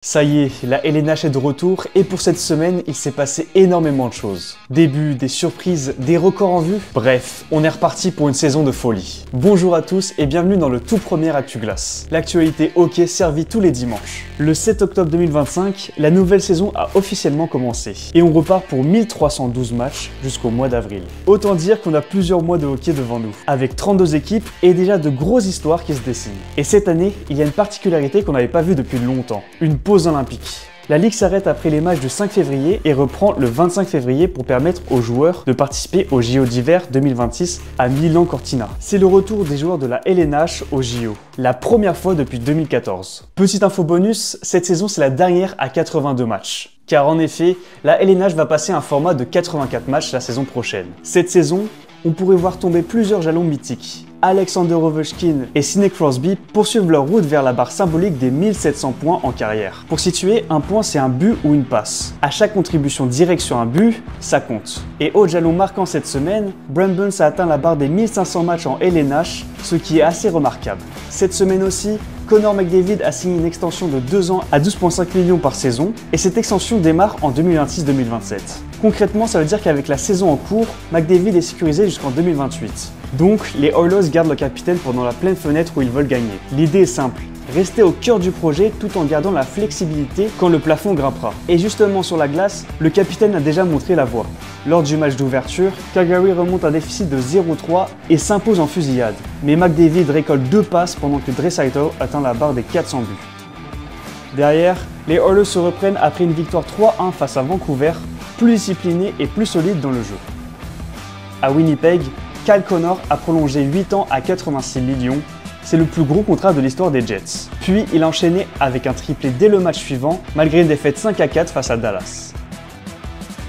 Ça y est, la LNH est de retour et pour cette semaine, il s'est passé énormément de choses. Des buts, des surprises, des records en vue. Bref, on est reparti pour une saison de folie. Bonjour à tous et bienvenue dans le tout premier Actu Glace. L'actualité hockey servie tous les dimanches. Le 7 octobre 2025, la nouvelle saison a officiellement commencé. Et on repart pour 1312 matchs jusqu'au mois d'avril. Autant dire qu'on a plusieurs mois de hockey devant nous, avec 32 équipes et déjà de grosses histoires qui se dessinent. Et cette année, il y a une particularité qu'on n'avait pas vue depuis longtemps. Une pause olympique. La Ligue s'arrête après les matchs du 5 février et reprend le 25 février pour permettre aux joueurs de participer aux JO d'hiver 2026 à Milan-Cortina. C'est le retour des joueurs de la LNH aux JO, la première fois depuis 2014. Petite info bonus, cette saison c'est la dernière à 82 matchs. Car en effet, la LNH va passer à un format de 84 matchs la saison prochaine. Cette saison, on pourrait voir tomber plusieurs jalons mythiques. Alexander Ovechkin et Sidney Crosby poursuivent leur route vers la barre symbolique des 1700 points en carrière. Pour situer, un point c'est un but ou une passe. À chaque contribution directe sur un but, ça compte. Et autre jalon marquant cette semaine, Brent Burns a atteint la barre des 1500 matchs en LNH, ce qui est assez remarquable. Cette semaine aussi, Connor McDavid a signé une extension de 2 ans à 12,5 millions par saison et cette extension démarre en 2026-2027. Concrètement, ça veut dire qu'avec la saison en cours, McDavid est sécurisé jusqu'en 2028. Donc, les Oilers gardent le capitaine pendant la pleine fenêtre où ils veulent gagner. L'idée est simple, rester au cœur du projet tout en gardant la flexibilité quand le plafond grimpera. Et justement sur la glace, le capitaine a déjà montré la voie. Lors du match d'ouverture, Calgary remonte un déficit de 0-3 et s'impose en fusillade. Mais McDavid récolte 2 passes pendant que Draisaitl atteint la barre des 400 buts. Derrière, les Oilers se reprennent après une victoire 3-1 face à Vancouver, plus discipliné et plus solide dans le jeu. À Winnipeg, Kyle Connor a prolongé 8 ans à 86 millions. C'est le plus gros contrat de l'histoire des Jets. Puis il a enchaîné avec un triplé dès le match suivant, malgré une défaite 5-4 face à Dallas.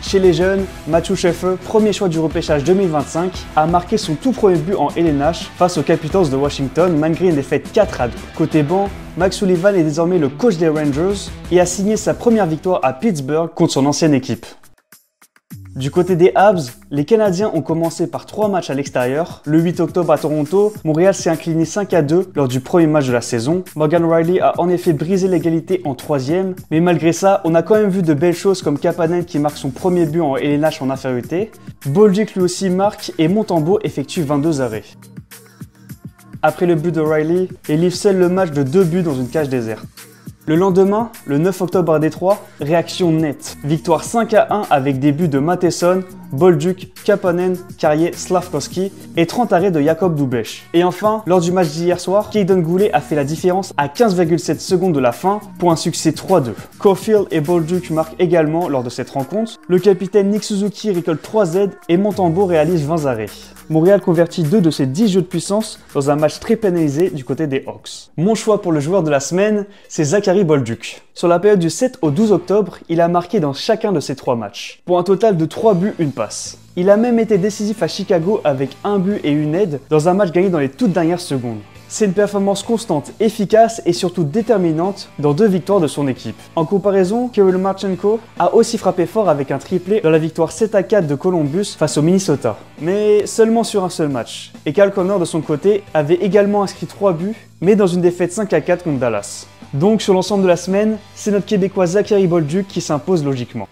Chez les jeunes, Matthew Sheffer, premier choix du repêchage 2025, a marqué son tout premier but en LNH face aux Capitals de Washington malgré une défaite 4-2. Côté banc, Max Sullivan est désormais le coach des Rangers et a signé sa première victoire à Pittsburgh contre son ancienne équipe. Du côté des Habs, les Canadiens ont commencé par 3 matchs à l'extérieur. Le 8 octobre à Toronto, Montréal s'est incliné 5-2 lors du premier match de la saison. Morgan Rielly a en effet brisé l'égalité en 3e, mais malgré ça, on a quand même vu de belles choses comme Kapanen qui marque son premier but en LNH en infériorité. Bolduc lui aussi marque et Montembeault effectue 22 arrêts. Après le but de Rielly, il livre seul le match de 2 buts dans une cage déserte. Le lendemain, le 9 octobre à Détroit, réaction nette. Victoire 5-1 avec des buts de Matheson, Bolduc, Kapanen, Carrier, Slavkovski et 30 arrêts de Jakub Dubeš. Et enfin, lors du match d'hier soir, Caden Goulet a fait la différence à 15,7 secondes de la fin pour un succès 3-2. Caulfield et Bolduc marquent également lors de cette rencontre. Le capitaine Nick Suzuki récolte 3 aides et Montembeault réalise 20 arrêts. Montréal convertit 2 de ses 10 jeux de puissance dans un match très pénalisé du côté des Hawks. Mon choix pour le joueur de la semaine, c'est Zachary Bolduc. Sur la période du 7 au 12 octobre, il a marqué dans chacun de ses 3 matchs, pour un total de 3 buts, 1 passe. Il a même été décisif à Chicago avec 1 but et 1 aide dans un match gagné dans les toutes dernières secondes. C'est une performance constante, efficace et surtout déterminante dans 2 victoires de son équipe. En comparaison, Kirill Marchenko a aussi frappé fort avec un triplé dans la victoire 7-4 de Columbus face au Minnesota. Mais seulement sur un seul match. Et Kyle Connor de son côté avait également inscrit 3 buts, mais dans une défaite 5-4 contre Dallas. Donc sur l'ensemble de la semaine, c'est notre Québécois Zachary Bolduc qui s'impose logiquement.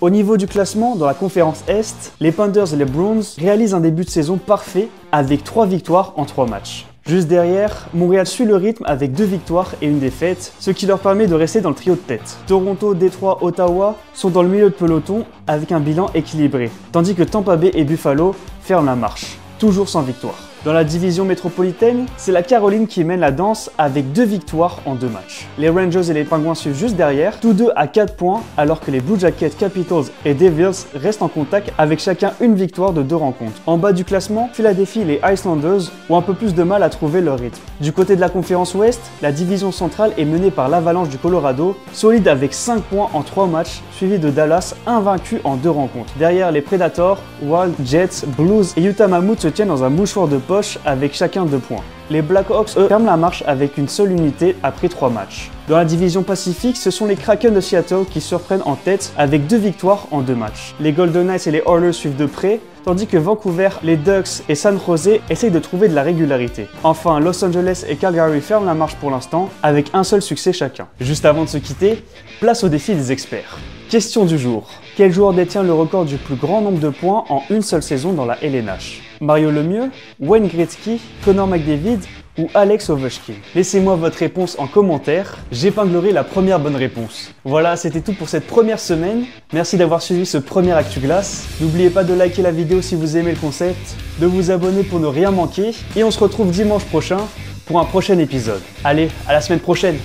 Au niveau du classement, dans la conférence Est, les Panthers et les Bruins réalisent un début de saison parfait avec 3 victoires en 3 matchs. Juste derrière, Montréal suit le rythme avec 2 victoires et 1 défaite, ce qui leur permet de rester dans le trio de tête. Toronto, Détroit, Ottawa sont dans le milieu de peloton avec un bilan équilibré, tandis que Tampa Bay et Buffalo ferment la marche, toujours sans victoire. Dans la division métropolitaine, c'est la Caroline qui mène la danse avec 2 victoires en 2 matchs. Les Rangers et les Penguins suivent juste derrière, tous deux à 4 points, alors que les Blue Jackets, Capitals et Devils restent en contact avec chacun une victoire de 2 rencontres. En bas du classement, Philadelphie et les Islanders ont un peu plus de mal à trouver leur rythme. Du côté de la conférence Ouest, la division centrale est menée par l'Avalanche du Colorado, solide avec 5 points en 3 matchs, suivi de Dallas, invaincu en 2 rencontres. Derrière, les Predators, Wild, Jets, Blues et Utah Mammoth se tiennent dans un mouchoir de poche poche avec chacun 2 points. Les Blackhawks, eux, ferment la marche avec une seule unité après 3 matchs. Dans la division Pacifique, ce sont les Kraken de Seattle qui surprennent en tête avec 2 victoires en 2 matchs. Les Golden Knights et les Oilers suivent de près, tandis que Vancouver, les Ducks et San Jose essayent de trouver de la régularité. Enfin, Los Angeles et Calgary ferment la marche pour l'instant, avec un seul succès chacun. Juste avant de se quitter, place au défi des experts. Question du jour. Quel joueur détient le record du plus grand nombre de points en une seule saison dans la LNH? Mario Lemieux, Wayne Gretzky, Connor McDavid ou Alex Ovechkin? Laissez-moi votre réponse en commentaire, j'épinglerai la première bonne réponse. Voilà, c'était tout pour cette première semaine. Merci d'avoir suivi ce premier Actu Glace. N'oubliez pas de liker la vidéo si vous aimez le concept, de vous abonner pour ne rien manquer, et on se retrouve dimanche prochain pour un prochain épisode. Allez, à la semaine prochaine!